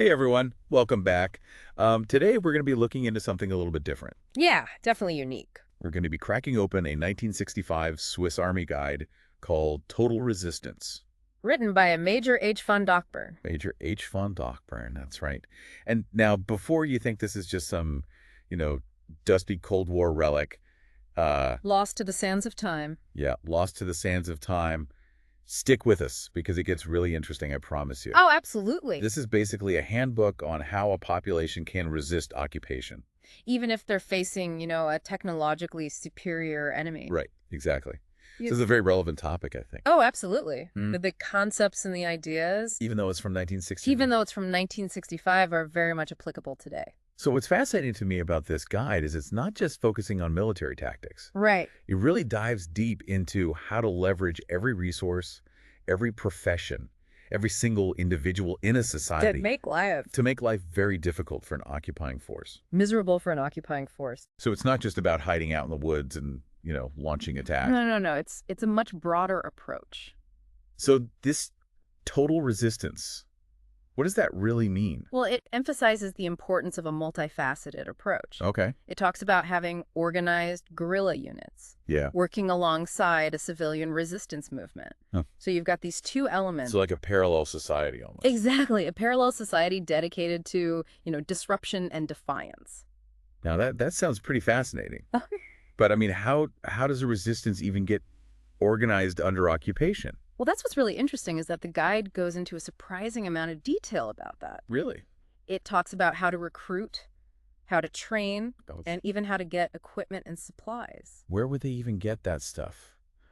Hey everyone, welcome back. Today we're going to be looking into something a little bit different. Yeah, definitely unique. We're going to be cracking open a 1965 Swiss Army guide called Total Resistance. Written by a Major H. von Dachburn. Major H. von Dachburn, that's right. And now, before you think this is just some, you know, dusty Cold War relic, Lost to the sands of time. yeah, lost to the sands of time, stick with us because it gets really interesting, I promise you. Oh, absolutely. This is basically a handbook on how a population can resist occupation. Even if they're facing, a technologically superior enemy. Right, exactly. You- This is a very relevant topic, I think. Oh, absolutely. Hmm. The concepts and the ideas, Even though it's from 1960. even though it's from 1965, are very much applicable today. So what's fascinating to me about this guide is it's not just focusing on military tactics. Right. It really dives deep into how to leverage every resource, every profession, every single individual in a society That make life to make life very difficult for an occupying force. miserable for an occupying force. So it's not just about hiding out in the woods and, launching attacks. No. It's a much broader approach. So this total resistance, what does that really mean? Well, it emphasizes the importance of a multifaceted approach. Okay. It talks about having organized guerrilla units Yeah. working alongside a civilian resistance movement. Huh. So you've got these two elements. So like a parallel society almost. Exactly, a parallel society dedicated to, disruption and defiance. Now that sounds pretty fascinating. But I mean, how does a resistance even get organized under occupation? Well, that's what's really interesting is that the guide goes into a surprising amount of detail about that. Really? It talks about how to recruit, how to train, Oh, and even how to get equipment and supplies where would they even get that stuff?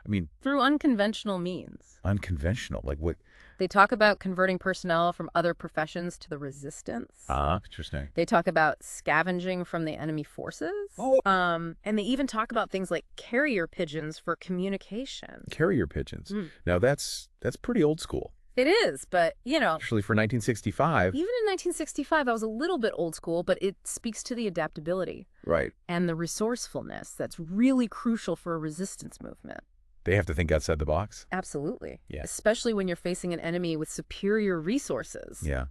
I mean, through unconventional means. unconventional. Like what? They talk about converting personnel from other professions to the resistance. Interesting. They talk about scavenging from the enemy forces. Oh. And they even talk about things like carrier pigeons for communication. Carrier pigeons. Mm. Now that's pretty old school. It is, but, Actually, for 1965. even in 1965, I was a little bit old school, but it speaks to the adaptability Right. and the resourcefulness that's really crucial for a resistance movement. They have to think outside the box. Absolutely. Yeah. Especially when you're facing an enemy with superior resources. Yeah.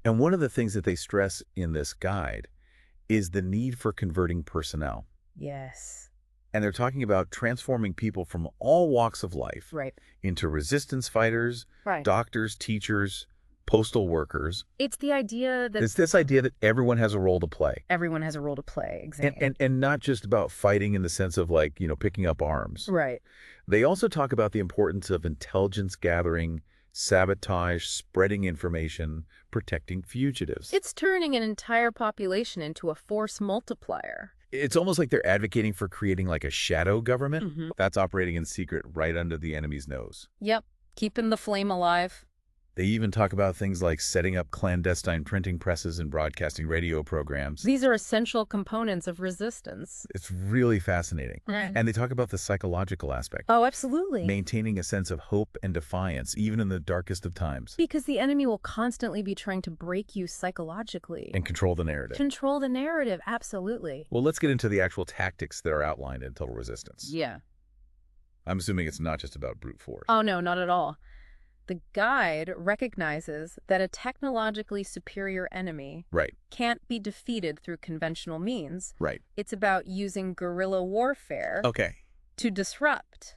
And one of the things that they stress in this guide is the need for converting personnel. Yes. And they're talking about transforming people from all walks of life Right. into resistance fighters, Right. doctors, teachers, postal workers. It's the idea that It's this idea that everyone has a role to play. everyone has a role to play. Exactly. And not just about fighting in the sense of like, picking up arms. Right. They also talk about the importance of intelligence gathering, sabotage, spreading information, protecting fugitives. It's turning an entire population into a force multiplier. It's almost like they're advocating for creating like a shadow government Mhm. that's operating in secret right under the enemy's nose. Yep. Keeping the flame alive. They even talk about things like setting up clandestine printing presses and broadcasting radio programs. These are essential components of resistance. It's really fascinating. Right. And they talk about the psychological aspect, Oh, absolutely. maintaining a sense of hope and defiance, even in the darkest of times, Because the enemy will constantly be trying to break you psychologically. and control the narrative. Control the narrative, absolutely. Well, let's get into the actual tactics that are outlined in Total Resistance. Yeah. I'm assuming it's not just about brute force. Oh, no, not at all. The guide recognizes that a technologically superior enemy Right, can't be defeated through conventional means. right. It's about using guerrilla warfare Okay. to disrupt,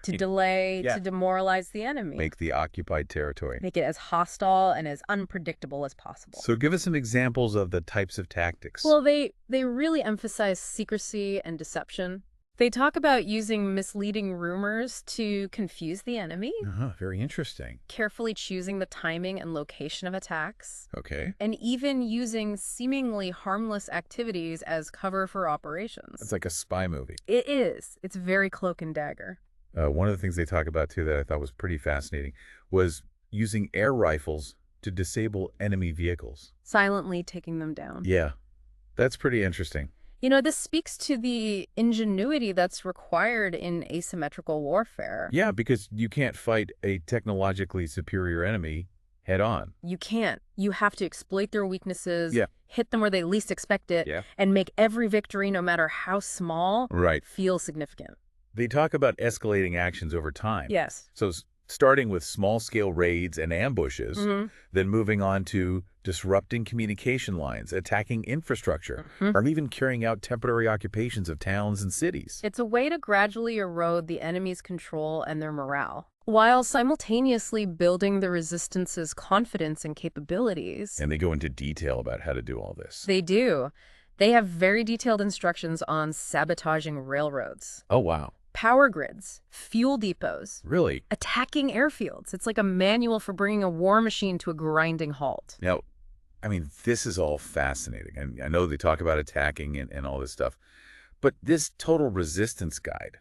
to Y- delay, yeah. to demoralize the enemy. Make the occupied territory. Make it as hostile and as unpredictable as possible. So give us some examples of the types of tactics. Well, they really emphasize secrecy and deception. They talk about using misleading rumors to confuse the enemy, Very interesting. carefully choosing the timing and location of attacks, Okay. and even using seemingly harmless activities as cover for operations. It's like a spy movie. It is. It's very cloak and dagger. One of the things they talk about, too, that I thought was pretty fascinating was using air rifles to disable enemy vehicles. Silently taking them down. Yeah, that's pretty interesting. This speaks to the ingenuity that's required in asymmetrical warfare. Yeah, because you can't fight a technologically superior enemy head on. You can't. You have to exploit their weaknesses, Yeah. hit them where they least expect it, Yeah. and make every victory, no matter how small, Right. feel significant. They talk about escalating actions over time. Yes. So starting with small-scale raids and ambushes, Mhm. then moving on to disrupting communication lines, attacking infrastructure, or even carrying out temporary occupations of towns and cities. It's a way to gradually erode the enemy's control and their morale, while simultaneously building the resistance's confidence and capabilities. And they go into detail about how to do all this. They do. They have very detailed instructions on sabotaging railroads, Oh, wow. power grids, fuel depots, Really? attacking airfields. It's like a manual for bringing a war machine to a grinding halt. Now, I mean, this is all fascinating. And I know they talk about attacking and all this stuff. But this total resistance guide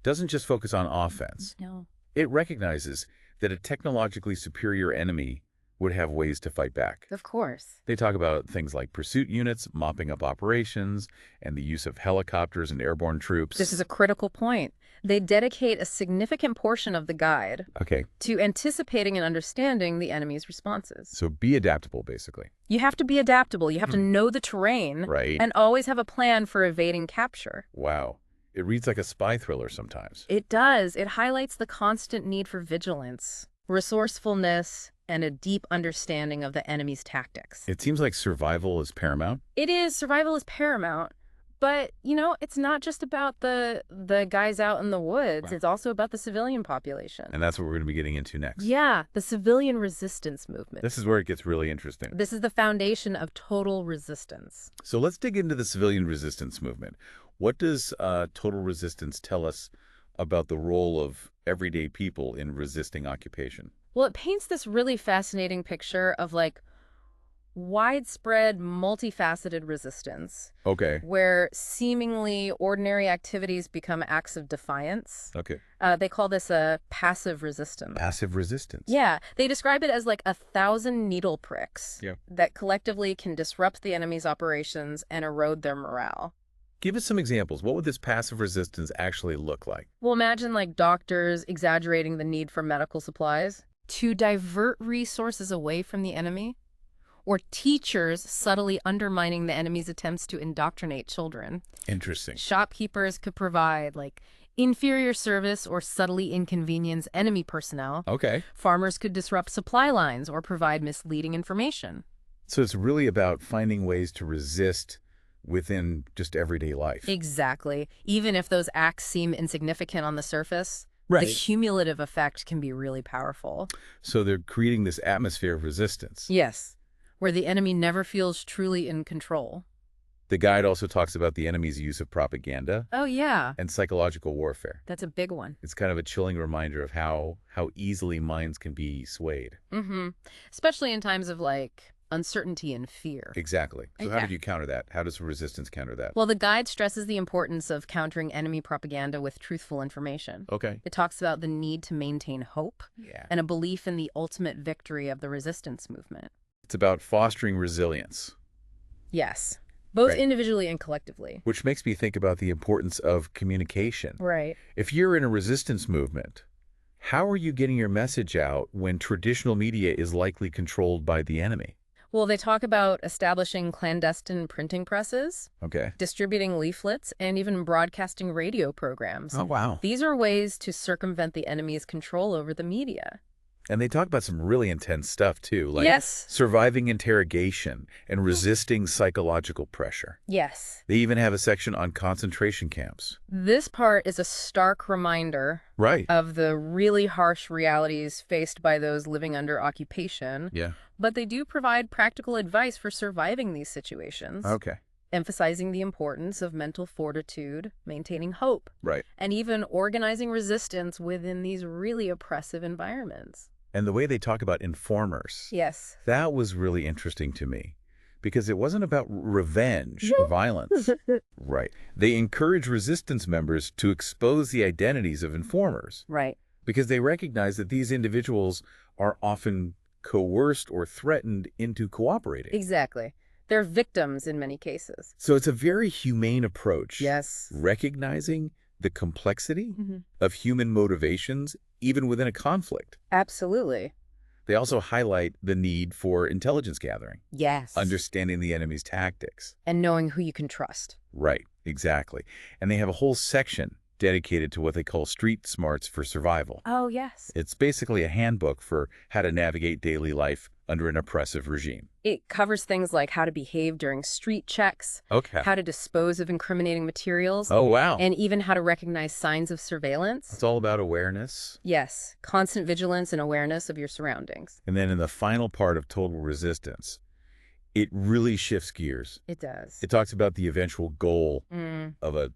doesn't just focus on offense. No. It recognizes that a technologically superior enemy would have ways to fight back. Of course. They talk about things like pursuit units, mopping up operations, and the use of helicopters and airborne troops. This is a critical point. They dedicate a significant portion of the guide Okay, to anticipating and understanding the enemy's responses. so be adaptable, basically. You have to be adaptable. You have to know the terrain Right. and always have a plan for evading capture. Wow. It reads like a spy thriller sometimes. It does. It highlights the constant need for vigilance, resourcefulness, and a deep understanding of the enemy's tactics. It seems like survival is paramount. It is. Survival is paramount. But, it's not just about the guys out in the woods. Right. It's also about the civilian population. And that's what we're going to be getting into next. Yeah, the civilian resistance movement. This is where it gets really interesting. This is the foundation of total resistance. So let's dig into the civilian resistance movement. What does total resistance tell us about the role of everyday people in resisting occupation? Well, it paints this really fascinating picture of widespread, multifaceted resistance, Okay. where seemingly ordinary activities become acts of defiance. Okay. They call this a passive resistance. Passive resistance. Yeah, they describe it as like 1,000 needle pricks that collectively can disrupt the enemy's operations and erode their morale. Give us some examples. What would this passive resistance actually look like? Well, imagine doctors exaggerating the need for medical supplies to divert resources away from the enemy, or teachers subtly undermining the enemy's attempts to indoctrinate children. Interesting. Shopkeepers could provide inferior service or subtly inconvenience enemy personnel. Okay. Farmers could disrupt supply lines or provide misleading information. So it's really about finding ways to resist within just everyday life. Exactly. Even if those acts seem insignificant on the surface, Right. the cumulative effect can be really powerful. So they're creating this atmosphere of resistance. Yes, where the enemy never feels truly in control. The guide also talks about the enemy's use of propaganda Oh, yeah. and psychological warfare. That's a big one. It's kind of a chilling reminder of how easily minds can be swayed. Especially in times of uncertainty and fear. Exactly. So how Yeah. do you counter that? How does resistance counter that? Well, the guide stresses the importance of countering enemy propaganda with truthful information. Okay. It talks about the need to maintain hope Yeah. and a belief in the ultimate victory of the resistance movement. It's about fostering resilience, Yes, both Right. individually and collectively. which makes me think about the importance of communication. Right. If you're in a resistance movement, how are you getting your message out when traditional media is likely controlled by the enemy? Well, they talk about establishing clandestine printing presses, Okay. distributing leaflets, and even broadcasting radio programs. Oh, wow. These are ways to circumvent the enemy's control over the media. And they talk about some really intense stuff, too, like Yes. surviving interrogation and resisting psychological pressure. Yes. They even have a section on concentration camps. This part is a stark reminder Right. of the really harsh realities faced by those living under occupation, Yeah. but they do provide practical advice for surviving these situations, Okay. emphasizing the importance of mental fortitude, maintaining hope, Right. and even organizing resistance within these really oppressive environments. And the way they talk about informers, Yes. that was really interesting to me because it wasn't about revenge or violence. Right. They encourage resistance members to expose the identities of informers Right. because they recognize that these individuals are often coerced or threatened into cooperating. Exactly. They're victims in many cases. So it's a very humane approach. Yes. Recognizing the complexity Mhm. of human motivations, even within a conflict. Absolutely. They also highlight the need for intelligence gathering, Yes. understanding the enemy's tactics. And knowing who you can trust. Right, exactly. And they have a whole section dedicated to what they call street smarts for survival. Oh, yes. It's basically a handbook for how to navigate daily life under an oppressive regime. It covers things like how to behave during street checks, Okay. how to dispose of incriminating materials, Oh, wow. and even how to recognize signs of surveillance. It's all about awareness. Yes, constant vigilance and awareness of your surroundings. And then in the final part of Total Resistance, it really shifts gears. It does. It talks about the eventual goal of a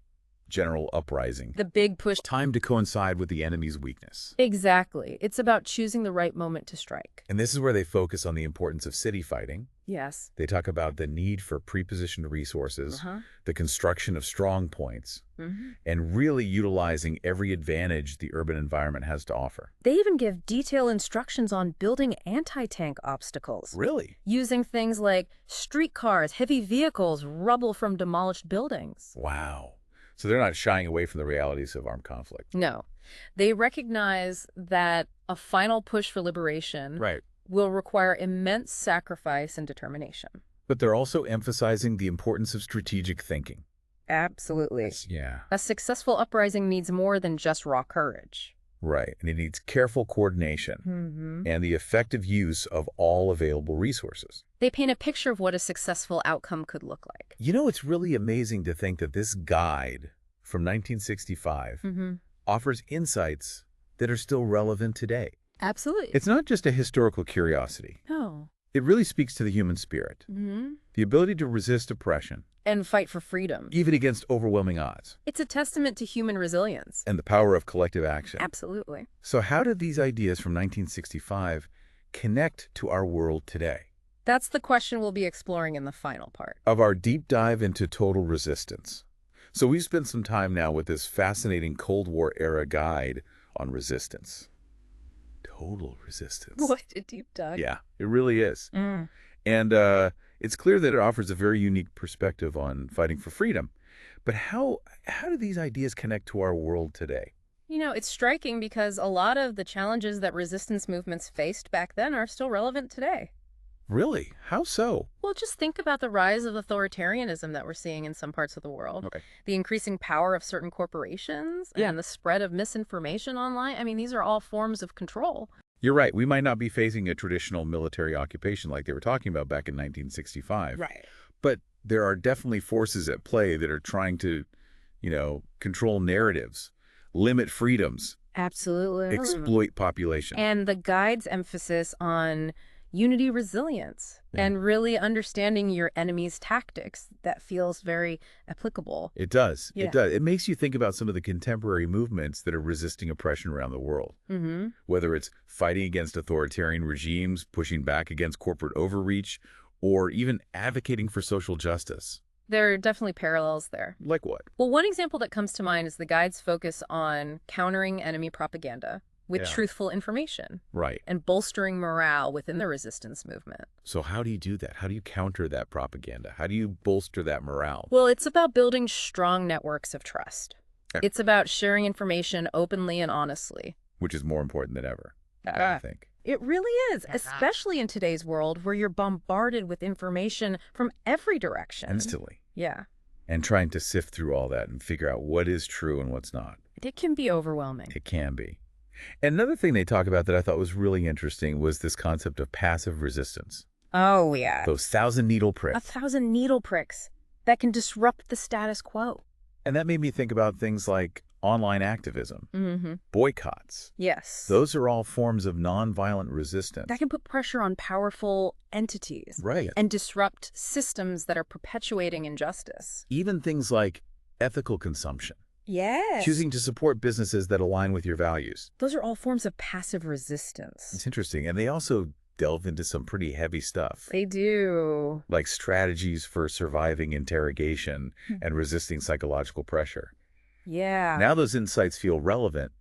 general uprising. The big push. Time to coincide with the enemy's weakness. Exactly. It's about choosing the right moment to strike. And this is where they focus on the importance of city fighting. Yes. They talk about the need for prepositioned resources, the construction of strong points, and really utilizing every advantage the urban environment has to offer. They even give detailed instructions on building anti-tank obstacles. Really? Using things like streetcars, heavy vehicles, rubble from demolished buildings. Wow. So they're not shying away from the realities of armed conflict. No. They recognize that a final push for liberation will require immense sacrifice and determination. But they're also emphasizing the importance of strategic thinking. Absolutely. Yeah. A successful uprising needs more than just raw courage. Right. And it needs careful coordination and the effective use of all available resources. They paint a picture of what a successful outcome could look like. You know, it's really amazing to think that this guide from 1965 offers insights that are still relevant today. Absolutely. It's not just a historical curiosity. No. It really speaks to the human spirit, the ability to resist oppression, and fight for freedom. even against overwhelming odds, It's a testament to human resilience. and the power of collective action. Absolutely. So how did these ideas from 1965 connect to our world today? That's the question we'll be exploring in the final part. Of our deep dive into Total Resistance. So we've spent some time now with this fascinating Cold War era guide on resistance. Total Resistance. What a deep dive. Yeah, it really is. And it's clear that it offers a very unique perspective on fighting for freedom. But how do these ideas connect to our world today? You know, it's striking because a lot of the challenges that resistance movements faced back then are still relevant today. Really? How so? Well, just think about the rise of authoritarianism that we're seeing in some parts of the world. Okay. The increasing power of certain corporations and the spread of misinformation online. I mean, these are all forms of control. You're right. We might not be facing a traditional military occupation like they were talking about back in 1965. Right. But there are definitely forces at play that are trying to, control narratives, limit freedoms, Absolutely. exploit population. And the guide's emphasis on unity resilience and really understanding your enemy's tactics, that feels very applicable. It does. Yeah. It does. It makes you think about some of the contemporary movements that are resisting oppression around the world. Whether it's fighting against authoritarian regimes, pushing back against corporate overreach, or even advocating for social justice. There are definitely parallels there. Like what? Well, one example that comes to mind is the guide's focus on countering enemy propaganda with truthful information. Right. And bolstering morale within the resistance movement. So how do you do that? How do you counter that propaganda? How do you bolster that morale? Well, it's about building strong networks of trust. It's about sharing information openly and honestly. Which is more important than ever, I think. It really is, especially in today's world where you're bombarded with information from every direction. Instantly. Yeah. And trying to sift through all that and figure out what is true and what's not. It can be overwhelming. It can be. And another thing they talk about that I thought was really interesting was this concept of passive resistance. Oh, yeah. Those 1,000 needle pricks. 1,000 needle pricks that can disrupt the status quo. And that made me think about things like online activism, boycotts. Yes. Those are all forms of nonviolent resistance. That can put pressure on powerful entities. Right. And disrupt systems that are perpetuating injustice. Even things like ethical consumption. Yes. Choosing to support businesses that align with your values. Those are all forms of passive resistance. It's interesting. And they also delve into some pretty heavy stuff. They do. Like strategies for surviving interrogation and resisting psychological pressure. Yeah. Now those insights feel relevant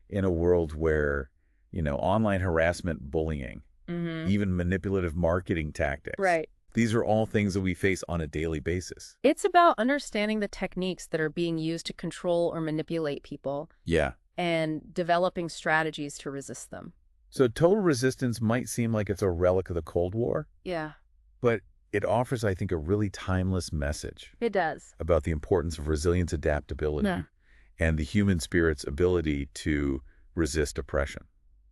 in a world where, online harassment, bullying, even manipulative marketing tactics. Right. These are all things that we face on a daily basis. It's about understanding the techniques that are being used to control or manipulate people. Yeah. And developing strategies to resist them. So total resistance might seem like it's a relic of the Cold War. Yeah. But it offers, I think, a really timeless message. It does. About the importance of resilience, adaptability, and the human spirit's ability to resist oppression.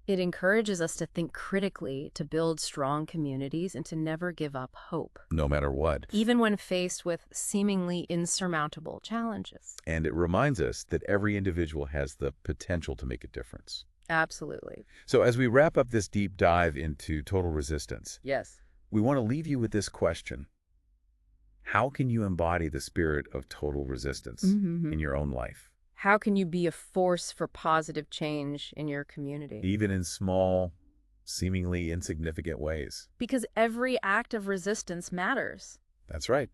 It encourages us to think critically, to build strong communities, and to never give up hope, No matter what. even when faced with seemingly insurmountable challenges. And it reminds us that every individual has the potential to make a difference. Absolutely. So as we wrap up this deep dive into total resistance, Yes. we want to leave you with this question. How can you embody the spirit of total resistance in your own life? How can you be a force for positive change in your community? Even in small, seemingly insignificant ways. Because every act of resistance matters. That's right.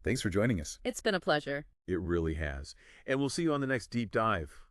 Thanks for joining us. It's been a pleasure. It really has. And we'll see you on the next deep dive.